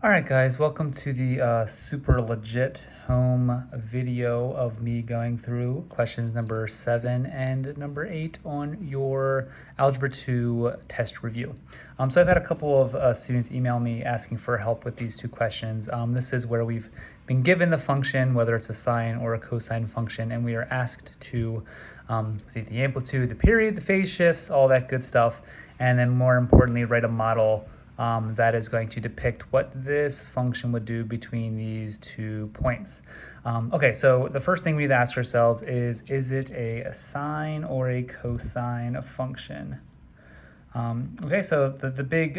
All right, guys, welcome to the super legit home video of me going through questions number 7 and number 8 on your Algebra 2 test review. So I've had a couple of students email me asking for help with these two questions. This is where we've been given the function, whether it's a sine or a cosine function, and we are asked to see the amplitude, the period, the phase shifts, all that good stuff, and then more importantly, write a model that is going to depict what this function would do between these 2 points. Okay, so the first thing we need to ask ourselves is it a sine or a cosine function? Okay, so the big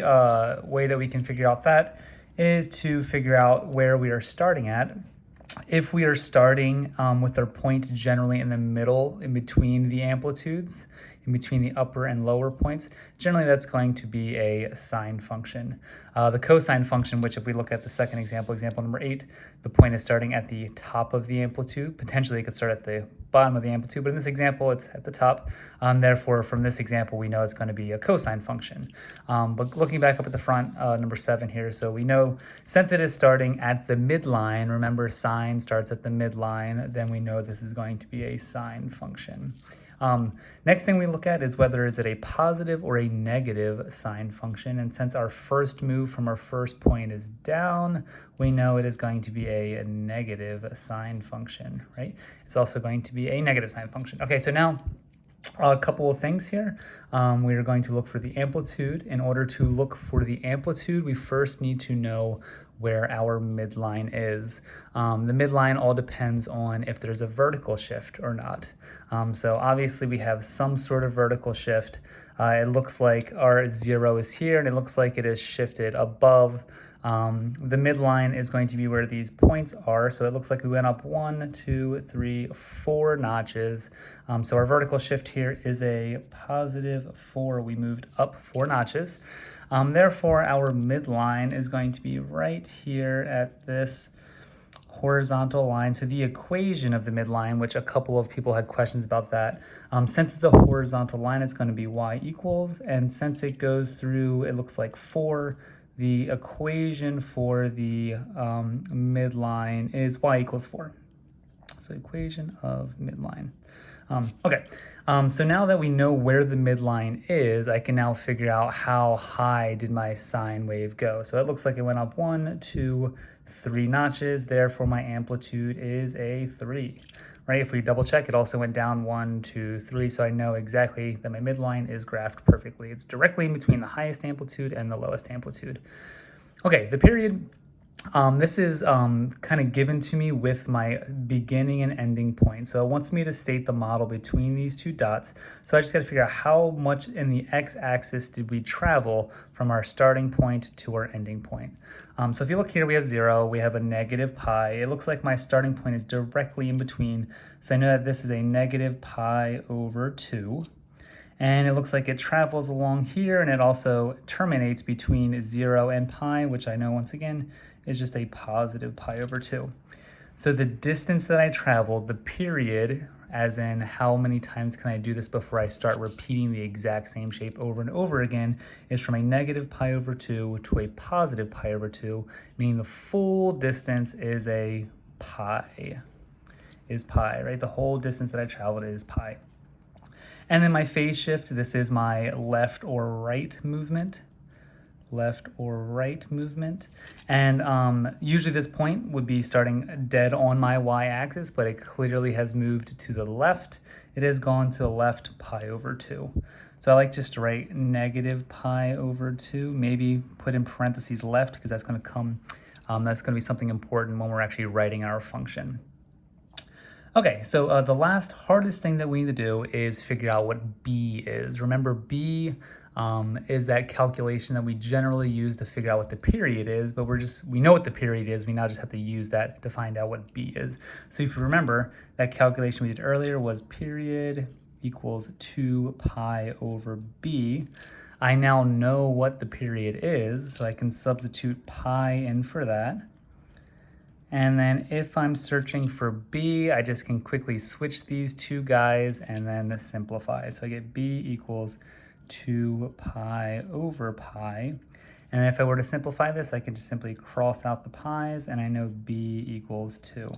way that we can figure out that is to figure out where we are starting at. If we are starting with our point generally in the middle, in between the amplitudes, in between the upper and lower points, generally that's going to be a sine function. The cosine function, which if we look at the second example, example number 8, the point is starting at the top of the amplitude. Potentially it could start at the bottom of the amplitude, but in this example it's at the top. Therefore, from this example, we know it's going to be a cosine function. But looking back up at the front, number 7 here, so we know since it is starting at the midline, remember sine starts at the midline, then we know this is going to be a sine function. Next thing we look at is whether is it a positive or a negative sine function. And since our first move from our first point is down, we know it is going to be a negative sine function, right? It's also going to be a negative sine function. Okay, so now a couple of things here. We are going to look for the amplitude. In order to look for the amplitude, we first need to know where our midline is. The midline all depends on if there's a vertical shift or not. So obviously we have some sort of vertical shift. It looks like our 0 is here, and it looks like it is shifted above. The midline is going to be where these points are. So it looks like we went up 1, 2, 3, 4 notches. So our vertical shift here is a positive 4. We moved up 4 notches. Therefore, our midline is going to be right here at this horizontal line. So the equation of the midline, which a couple of people had questions about that, since it's a horizontal line, it's going to be y equals, and since it goes through, it looks like 4, the equation for the midline is y equals 4. So equation of midline. Okay, so now that we know where the midline is, I can now figure out how high did my sine wave go. So it looks like it went up 1, 2, 3 notches. Therefore, my amplitude is a 3. Right? If we double check, it also went down 1, 2, 3. So I know exactly that my midline is graphed perfectly. It's directly in between the highest amplitude and the lowest amplitude. Okay, the period. This is kind of given to me with my beginning and ending point. So it wants me to state the model between these 2 dots. So I just got to figure out how much in the x-axis did we travel from our starting point to our ending point. So if you look here, we have 0, we have a negative pi. It looks like my starting point is directly in between. So I know that this is a negative pi over 2. And it looks like it travels along here, and it also terminates between 0 and pi, which I know once again is just a positive pi over 2. So the distance that I traveled, the period, as in how many times can I do this before I start repeating the exact same shape over and over again, is from a negative pi over 2 to a positive pi over 2, meaning the full distance is a pi, right? The whole distance that I traveled is pi. And then my phase shift, this is my left or right movement. And usually this point would be starting dead on my y-axis, but it clearly has moved to the left. It has gone to the left pi over 2. So I like just to write negative pi over 2, maybe put in parentheses left, because that's going to come, that's going to be something important when we're actually writing our function. Okay, so the last hardest thing that we need to do is figure out what b is. Remember, b is that calculation that we generally use to figure out what the period is, but we know what the period is. We now just have to use that to find out what b is. So if you remember, that calculation we did earlier was period equals 2 pi over b. I now know what the period is, so I can substitute pi in for that. And then if I'm searching for b, I just can quickly switch these 2 guys and then simplify. So I get b equals 2 pi over pi. And if I were to simplify this, I can just simply cross out the pi's, and I know b equals 2.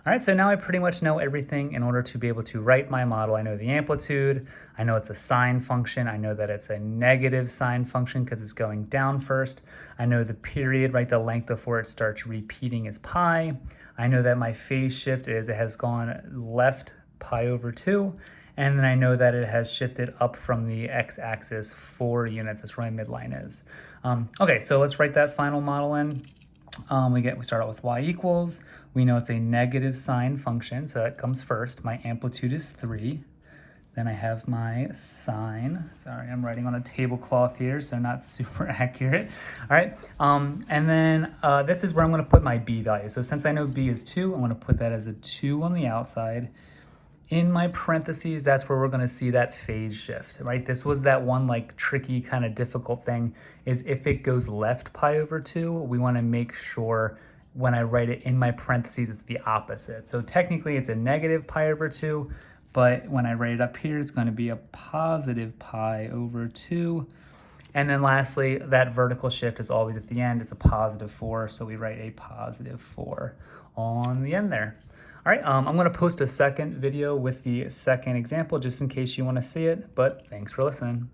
All right, so now I pretty much know everything in order to be able to write my model. I know the amplitude, I know it's a sine function, I know that it's a negative sine function because it's going down first. I know the period, right, the length before it starts repeating is pi. I know that my phase shift is it has gone left pi over 2, and then I know that it has shifted up from the x-axis 4 units. That's where my midline is. Okay, so let's write that final model in. We start out with y equals. We know it's a negative sine function, so that comes first. My amplitude is 3. Then I have my sine. Sorry, I'm writing on a tablecloth here, so not super accurate. All right, and then this is where I'm going to put my b value. So since I know b is 2, I'm going to put that as a 2 on the outside. In my parentheses, that's where we're going to see that phase shift, right? This was that one like tricky kind of difficult thing, is if it goes left pi over 2, we want to make sure when I write it in my parentheses, it's the opposite. So technically it's a negative pi over 2, but when I write it up here, it's going to be a positive pi over 2. And then lastly, that vertical shift is always at the end. It's a positive 4, so we write a positive 4 on the end there. All right, I'm going to post a second video with the second example just in case you want to see it, but thanks for listening.